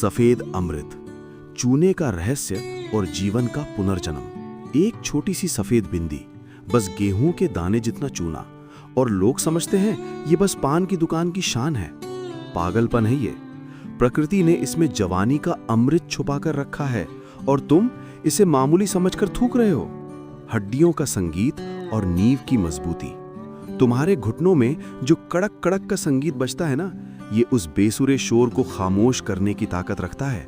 सफेद अमृत, चूने का रहस्य और जीवन का पुनर्जन्म। एक छोटी सी सफेद बिंदी, बस गेहूं के दाने जितना चूना, और लोग समझते हैं ये बस पान की दुकान की शान है। पागलपन है ये। प्रकृति ने इसमें जवानी का अमृत छुपा कर रखा है और तुम इसे मामूली समझकर थूक रहे हो। हड्डियों का संगीत और नींव की मजबूती। तुम्हारे घुटनों में जो कड़क कड़क का संगीत बजता है ना, ये उस बेसुरे शोर को खामोश करने की ताकत रखता है।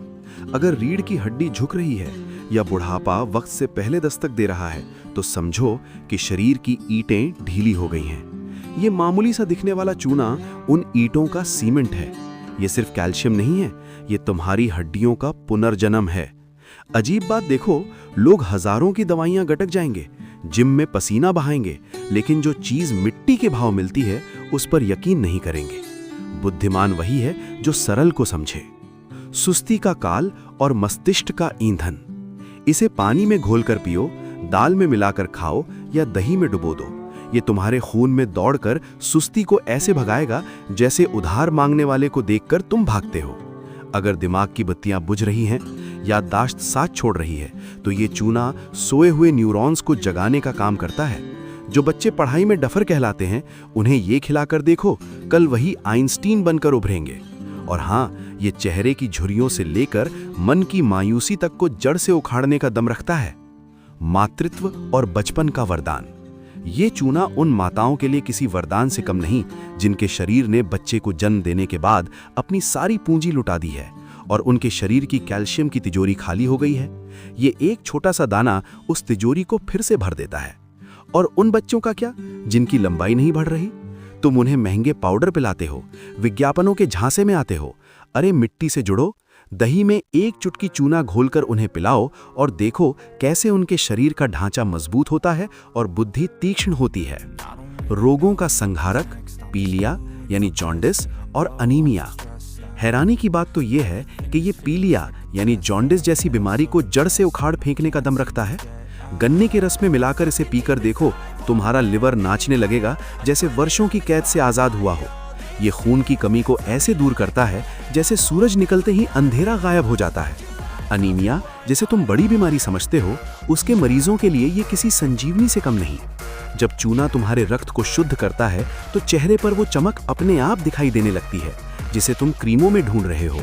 अगर रीढ़ की हड्डी झुक रही है या बुढ़ापा वक्त से पहले दस्तक दे रहा है, तो समझो कि शरीर की ईंटें ढीली हो गई हैं। ये मामूली सा दिखने वाला चूना उन ईंटों का सीमेंट है। ये सिर्फ कैल्शियम नहीं है, ये तुम्हारी हड्डियों का पुनर्जन्म है। अजीब बात देखो, लोग हजारों की दवाइयां गटक जाएंगे, जिम में पसीना बहाएंगे, लेकिन जो चीज मिट्टी के भाव मिलती है उस पर यकीन नहीं करेंगे। बुद्धिमान वही है जो सरल को समझे। सुस्ती का काल और मस्तिष्क का ईंधन। इसे पानी में घोलकर पियो, दाल में मिलाकर खाओ या दही में डुबो दो। ये तुम्हारे खून में दौड़कर सुस्ती को ऐसे भगाएगा जैसे उधार मांगने वाले को देखकर तुम भागते हो। अगर दिमाग की बत्तियां बुझ रही हैं, याददाश्त साथ छोड़ रही है, तो ये चूना सोए हुए न्यूरॉन्स को जगाने का काम करता है। जो बच्चे पढ़ाई में डफर कहलाते हैं, उन्हें ये खिलाकर देखो, कल वही आइंस्टीन बनकर उभरेंगे। और हाँ, ये चेहरे की झुर्रियों से लेकर मन की मायूसी तक को जड़ से उखाड़ने का दम रखता है। मातृत्व और बचपन का वरदान। ये चूना उन माताओं के लिए किसी वरदान से कम नहीं, जिनके शरीर ने बच्चे को जन्म देने के बाद अपनी सारी पूंजी लुटा दी है और उनके शरीर की कैल्शियम की तिजोरी खाली हो गई है। ये एक छोटा सा दाना उस तिजोरी को फिर से भर देता है। और उन बच्चों का क्या, जिनकी लंबाई नहीं बढ़ रही? तुम उन्हें महंगे पाउडर पिलाते हो, विज्ञापनों के झांसे में आते हो। अरे मिट्टी से जुड़ो, दही में एक चुटकी चूना घोलकर उन्हें पिलाओ और देखो कैसे उनके शरीर का ढांचा मजबूत होता है और बुद्धि तीक्ष्ण होती है। रोगों का संहारक, पीलिया यानी जॉन्डिस और अनीमिया। हैरानी की बात तो यह है कि ये पीलिया यानी जॉन्डिस जैसी बीमारी को जड़ से उखाड़ फेंकने का दम रखता है। गन्ने के रस में मिलाकर इसे पीकर देखो, तुम्हारा लिवर नाचने लगेगा जैसे वर्षों की कैद से आजाद हुआ हो। ये खून की कमी को ऐसे दूर करता है जैसे सूरज निकलते ही अंधेरा गायब हो जाता है। अनीमिया, जिसे तुम बड़ी बीमारी समझते हो, उसके मरीजों के लिए ये किसी संजीवनी से कम नहीं। जब चूना तुम्हारे रक्त को शुद्ध करता है, तो चेहरे पर वो चमक अपने आप दिखाई देने लगती है जिसे तुम क्रीमों में ढूंढ रहे हो।